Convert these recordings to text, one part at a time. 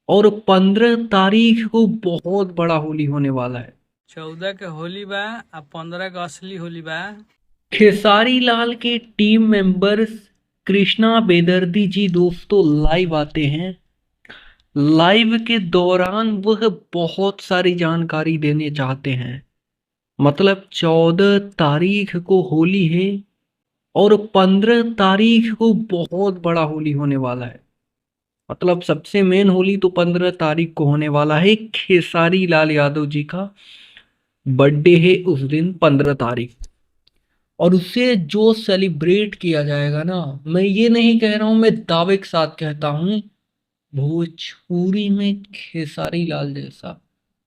और 15 तारीख को बहुत बड़ा होली होने वाला है। 14 के होली बा आ 15 के असली होली बा। खेसारी लाल के टीम मेंबर्स कृष्णा बेदर्दी जी दोस्तों लाइव आते हैं। लाइव के दौरान वह बहुत सारी जानकारी देने चाहते हैं। मतलब 14 तारीख को होली है और 15 तारीख को बहुत बड़ा होली होने वाला है। मतलब सबसे मेन होली तो 15 तारीख को होने वाला है। खेसारी लाल यादव जी का बर्थडे है उस दिन 15 तारीख। और उसे जो सेलिब्रेट किया जाएगा ना, मैं ये नहीं कह रहा हूं, मैं दावे के साथ कहता हूं, भोजपुरी में खेसारी लाल जैसा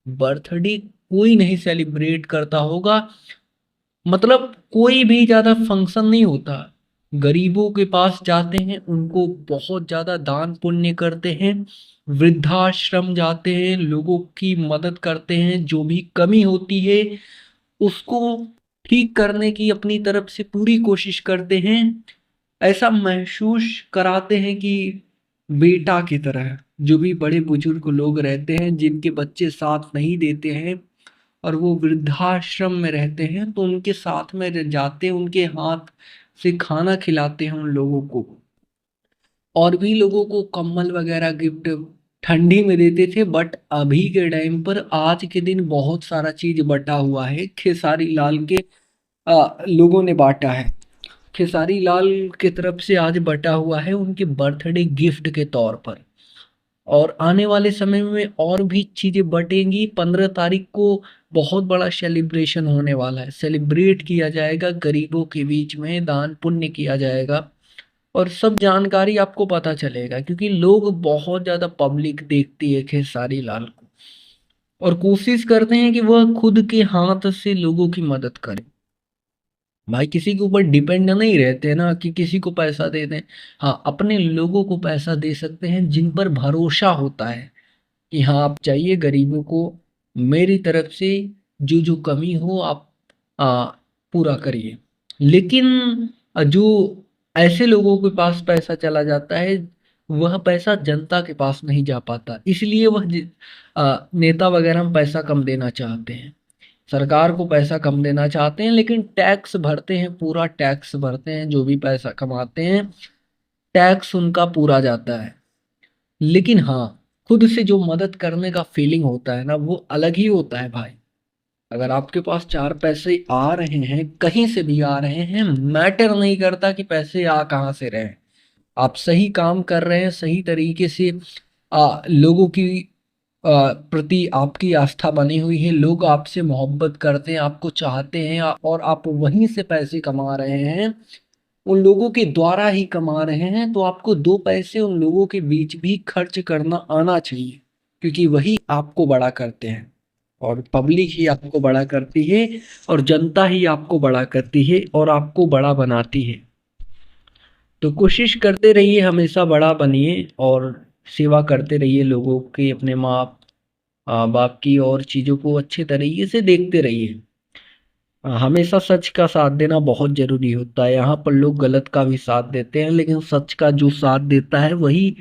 बर्थडे कोई नहीं सेलिब्रेट करता होगा। मतलब कोई भी ज्यादा फंक्शन नहीं होता, गरीबों के पास जाते हैं, उनको बहुत ज्यादा दान पुण्य करते हैं, वृद्धाश्रम जाते हैं, लोगों की मदद करते हैं, जो भी कमी होती है उसको ठीक करने की अपनी तरफ से पूरी कोशिश करते हैं। ऐसा महसूस कराते हैं कि बेटा की तरह जो भी बड़े बुजुर्ग लोग रहते हैं जिनके बच्चे साथ नहीं देते हैं और वो वृद्धाश्रम में रहते हैं, तो उनके साथ में जाते हैं, उनके हाथ से खाना खिलाते हैं उन लोगों को। और भी लोगों को कंबल वगैरह गिफ्ट ठंडी में देते थे, बट अभी के टाइम पर आज के दिन बहुत सारा चीज बटा हुआ है। खेसारी लाल के लोगों ने बांटा है। खेसारी लाल की तरफ से आज बटा हुआ है उनके बर्थडे गिफ्ट के तौर पर। और आने वाले समय में और भी चीजें बटेंगी। 15 तारीख को बहुत बड़ा सेलिब्रेशन होने वाला है, सेलिब्रेट किया जाएगा, गरीबों के बीच में दान पुण्य किया जाएगा और सब जानकारी आपको पता चलेगा, क्योंकि लोग बहुत ज्यादा पब्लिक देखती है खेसारी लाल को और कोशिश करते हैं कि वह खुद के हाथ से लोगों की मदद करे। भाई किसी के ऊपर डिपेंड नहीं रहते ना कि किसी को पैसा दे दें। हाँ, अपने लोगों को पैसा दे सकते हैं जिन पर भरोसा होता है कि हाँ, आप चाहिए गरीबों को, मेरी तरफ से जो जो कमी हो आप आ, पूरा करिए। लेकिन जो ऐसे लोगों के पास पैसा चला जाता है, वह पैसा जनता के पास नहीं जा पाता, इसलिए वह नेता वगैरह हम पैसा कम देना चाहते हैं, सरकार को पैसा कम देना चाहते हैं, लेकिन टैक्स भरते हैं, पूरा टैक्स भरते हैं, जो भी पैसा कमाते हैं टैक्स उनका पूरा जाता है। लेकिन हाँ, खुद से जो मदद करने का फीलिंग होता है ना, वो अलग ही होता है भाई। अगर आपके पास चार पैसे आ रहे हैं, कहीं से भी आ रहे हैं, मैटर नहीं करता कि पैसे आ कहाँ से रहे हैं, आप सही काम कर रहे हैं, सही तरीके से लोगों की प्रति आपकी आस्था बनी हुई है, लोग आपसे मोहब्बत करते हैं, आपको चाहते हैं, और आप वहीं से पैसे कमा रहे हैं, उन लोगों के द्वारा ही कमा रहे हैं, तो आपको दो पैसे उन लोगों के बीच भी खर्च करना आना चाहिए, क्योंकि वही आपको बड़ा करते हैं और पब्लिक ही आपको बड़ा करती है और जनता ही आपको बड़ा करती है और आपको बड़ा बनाती है। तो कोशिश करते रहिए, हमेशा बड़ा बनिए और सेवा करते रहिए लोगों की, अपने माँ बाप की, और चीज़ों को अच्छे तरीके से देखते रहिए। हमेशा सच का साथ देना बहुत जरूरी होता है। यहाँ पर लोग गलत का भी साथ देते हैं, लेकिन सच का जो साथ देता है वही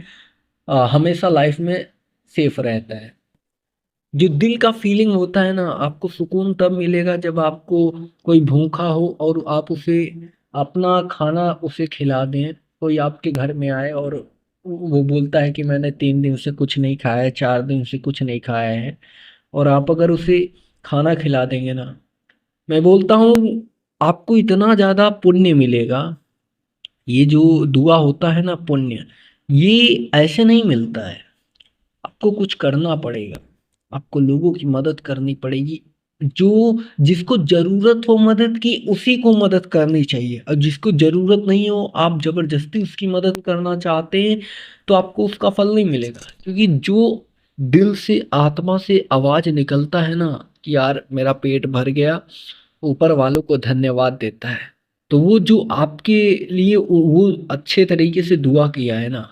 हमेशा लाइफ में सेफ रहता है। जो दिल का फीलिंग होता है ना, आपको सुकून तब मिलेगा जब आपको कोई भूखा हो और आप उसे अपना खाना उसे खिला दें। कोई आपके घर में आए और वो बोलता है कि मैंने 3 दिन से कुछ नहीं खाया है, 4 दिन से कुछ नहीं खाया है, और आप अगर उसे खाना खिला देंगे ना, मैं बोलता हूँ आपको इतना ज्यादा पुण्य मिलेगा। ये जो दुआ होता है ना, पुण्य, ये ऐसे नहीं मिलता है, आपको कुछ करना पड़ेगा, आपको लोगों की मदद करनी पड़ेगी। जो जिसको जरूरत हो मदद की, उसी को मदद करनी चाहिए, और जिसको जरूरत नहीं हो, आप जबरदस्ती उसकी मदद करना चाहते हैं, तो आपको उसका फल नहीं मिलेगा। क्योंकि जो दिल से आत्मा से आवाज निकलता है ना कि यार मेरा पेट भर गया, ऊपर वालों को धन्यवाद देता है, तो वो जो आपके लिए वो अच्छे तरीके से दुआ किया है ना,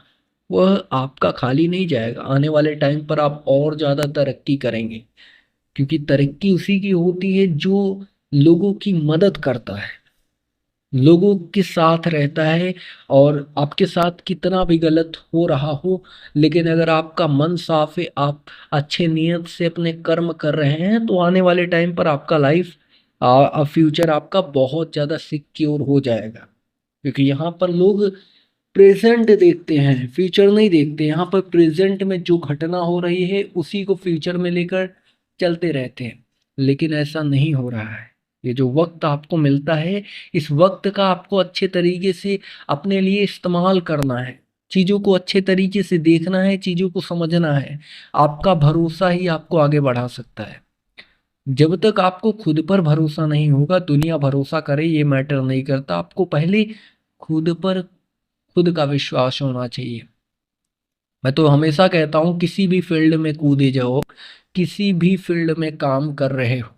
वह आपका खाली नहीं जाएगा। आने वाले टाइम पर आप और ज्यादा तरक्की करेंगे, क्योंकि तरक्की उसी की होती है जो लोगों की मदद करता है। लोगों के साथ रहता है, और आपके साथ कितना भी गलत हो रहा हो, लेकिन अगर आपका मन साफ है, आप अच्छे नियत से अपने कर्म कर रहे हैं, तो आने वाले टाइम पर आपका लाइफ फ्यूचर आपका बहुत ज़्यादा सिक्योर हो जाएगा। क्योंकि यहाँ पर लोग प्रेजेंट देखते हैं, फ्यूचर नहीं देखते। यहाँ पर प्रेजेंट में जो घटना हो रही है उसी को फ्यूचर में लेकर चलते रहते हैं, लेकिन ऐसा नहीं हो रहा है। ये जो वक्त आपको मिलता है, इस वक्त का आपको अच्छे तरीके से अपने लिए इस्तेमाल करना है, चीज़ों को अच्छे तरीके से देखना है, चीज़ों को समझना है। आपका भरोसा ही आपको आगे बढ़ा सकता है। जब तक आपको खुद पर भरोसा नहीं होगा, दुनिया भरोसा करे ये मैटर नहीं करता, आपको पहले खुद पर खुद का विश्वास होना चाहिए। मैं तो हमेशा कहता हूँ, किसी भी फील्ड में कूदे जाओ, किसी भी फील्ड में काम कर रहे हो,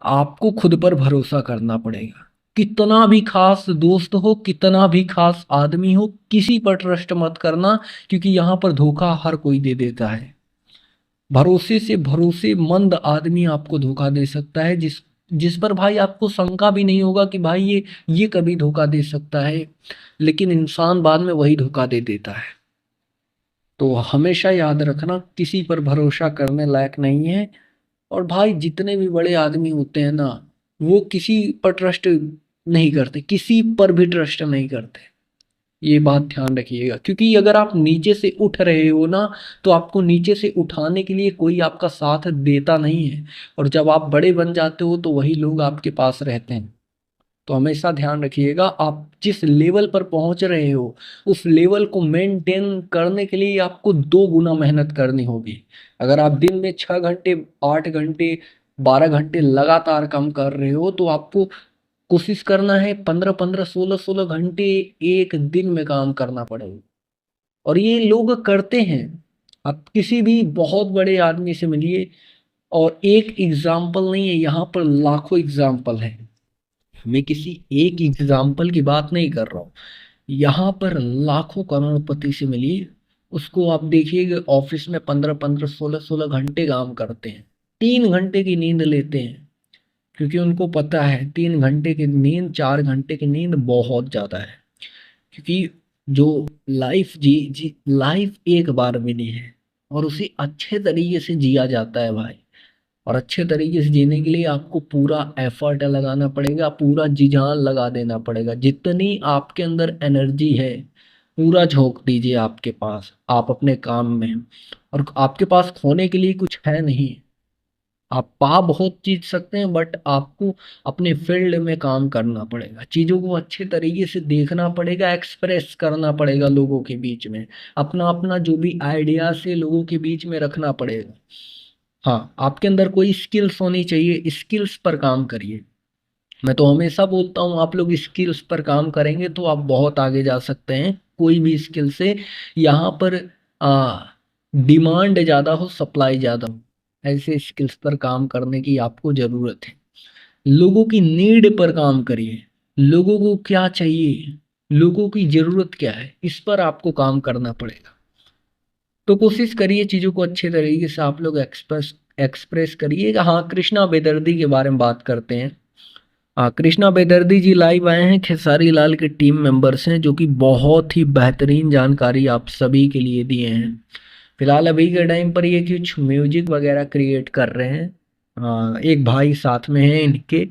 आपको खुद पर भरोसा करना पड़ेगा। कितना भी खास दोस्त हो, कितना भी खास आदमी हो, किसी पर ट्रस्ट मत करना, क्योंकि यहाँ पर धोखा हर कोई दे देता है। भरोसे से भरोसेमंद आदमी आपको धोखा दे सकता है, जिस जिस पर भाई आपको शंका भी नहीं होगा कि भाई ये कभी धोखा दे सकता है, लेकिन इंसान बाद में वही धोखा दे देता है। तो हमेशा याद रखना, किसी पर भरोसा करने लायक नहीं है। और भाई जितने भी बड़े आदमी होते हैं ना, वो किसी पर ट्रस्ट नहीं करते, किसी पर भी ट्रस्ट नहीं करते। ये बात ध्यान रखिएगा, क्योंकि अगर आप नीचे से उठ रहे हो ना, तो आपको नीचे से उठाने के लिए कोई आपका साथ देता नहीं है। और जब आप बड़े बन जाते हो तो वही लोग आपके पास रहते हैं। तो हमेशा ध्यान रखिएगा, आप जिस लेवल पर पहुंच रहे हो, उस लेवल को मेंटेन करने के लिए आपको 2 गुना मेहनत करनी होगी। अगर आप दिन में 6 घंटे, 8 घंटे, 12 घंटे लगातार काम कर रहे हो, तो आपको कोशिश करना है 15-15, 16-16 घंटे एक दिन में काम करना पड़ेगा। और ये लोग करते हैं। आप किसी भी बहुत बड़े आदमी से मिलिए, और एक एग्जाम्पल नहीं है, यहाँ पर लाखों एग्जाम्पल है। मैं किसी एक एग्जाम्पल की बात नहीं कर रहा हूँ, यहाँ पर लाखों करोड़पति से मिलिए, उसको आप देखिएगा ऑफिस में 15-15, 16-16 घंटे काम करते हैं, 3 घंटे की नींद लेते हैं। क्योंकि उनको पता है 3 घंटे की नींद, 4 घंटे की नींद बहुत ज़्यादा है। क्योंकि जो लाइफ जी जी लाइफ एक बार मिली है, और उसे अच्छे तरीके से जिया जाता है भाई। और अच्छे तरीके से जीने के लिए आपको पूरा एफर्ट लगाना पड़ेगा, पूरा जी जान लगा देना पड़ेगा। जितनी आपके अंदर एनर्जी है, पूरा झोंक दीजिए आपके पास, आप अपने काम में। और आपके पास खोने के लिए कुछ है नहीं। आप पा बहुत चीज सकते हैं, बट आपको अपने फील्ड में काम करना पड़ेगा, चीज़ों को अच्छे तरीके से देखना पड़ेगा, एक्सप्रेस करना पड़ेगा लोगों के बीच में, अपना अपना जो भी आइडिया से लोगों के बीच में रखना पड़ेगा। हाँ, आपके अंदर कोई स्किल्स होनी चाहिए, स्किल्स पर काम करिए। मैं तो हमेशा बोलता हूँ, आप लोग स्किल्स पर काम करेंगे तो आप बहुत आगे जा सकते हैं, कोई भी स्किल से। यहाँ पर डिमांड ज़्यादा हो, सप्लाई ज़्यादा हो, ऐसे स्किल्स पर काम करने की आपको ज़रूरत है। लोगों की नीड पर काम करिए, लोगों को क्या चाहिए, लोगों की ज़रूरत क्या है, इस पर आपको काम करना पड़ेगा। तो कोशिश करिए चीज़ों को अच्छे तरीके से आप लोग एक्सप्रेस करिएगा। हाँ, कृष्णा बेदर्दी के बारे में बात करते हैं। हाँ, कृष्णा बेदर्दी जी लाइव आए हैं, खेसारी लाल के टीम मेंबर्स हैं, जो कि बहुत ही बेहतरीन जानकारी आप सभी के लिए दिए हैं। फिलहाल अभी के टाइम पर ये कुछ म्यूजिक वगैरह क्रिएट कर रहे हैं। हाँ, एक भाई साथ में हैं इनके,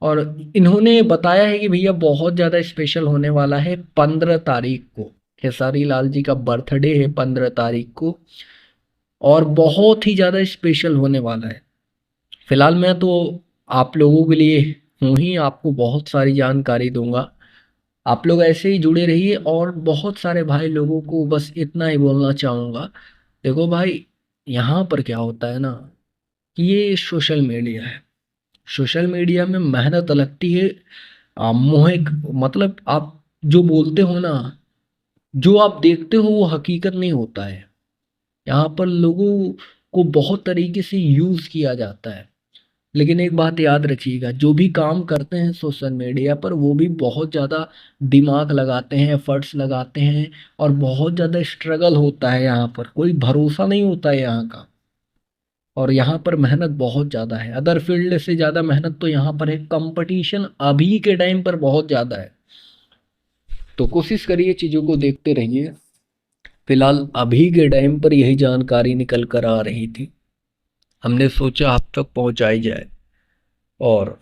और इन्होंने बताया है कि भैया बहुत ज़्यादा स्पेशल होने वाला है 15 तारीख को। खेसारी लाल जी का बर्थडे है 15 तारीख को, और बहुत ही ज़्यादा स्पेशल होने वाला है। फिलहाल मैं तो आप लोगों के लिए हूँ ही, आपको बहुत सारी जानकारी दूंगा। आप लोग ऐसे ही जुड़े रहिए, और बहुत सारे भाई लोगों को बस इतना ही बोलना चाहूँगा। देखो भाई, यहाँ पर क्या होता है ना, कि ये सोशल मीडिया है। सोशल मीडिया में मेहनत लगती है। मोहे मतलब आप जो बोलते हो ना, जो आप देखते हो वो हकीकत नहीं होता है। यहाँ पर लोगों को बहुत तरीके से यूज़ किया जाता है। लेकिन एक बात याद रखिएगा, जो भी काम करते हैं सोशल मीडिया पर, वो भी बहुत ज़्यादा दिमाग लगाते हैं, एफर्ट्स लगाते हैं, और बहुत ज़्यादा स्ट्रगल होता है। यहाँ पर कोई भरोसा नहीं होता है यहाँ का। और यहाँ पर मेहनत बहुत ज़्यादा है, अदर फील्ड से ज़्यादा मेहनत तो यहाँ पर है। कंपटीशन अभी के टाइम पर बहुत ज़्यादा है, तो कोशिश करिए चीज़ों को देखते रहिए। फिलहाल अभी के टाइम पर यही जानकारी निकल कर आ रही थी, हमने सोचा आप तक पहुंचाई जाए। और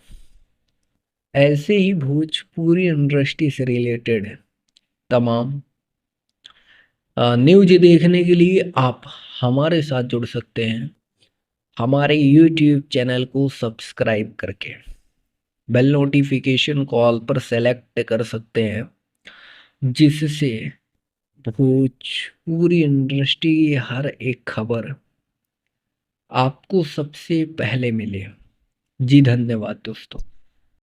ऐसे ही भोजपुरी इंडस्ट्री से रिलेटेड तमाम न्यूज देखने के लिए आप हमारे साथ जुड़ सकते हैं, हमारे यूट्यूब चैनल को सब्सक्राइब करके बेल नोटिफिकेशन कॉल पर सेलेक्ट कर सकते हैं, जिससे भोजपुरी इंडस्ट्री की हर एक खबर आपको सबसे पहले मिले। जी धन्यवाद दोस्तों।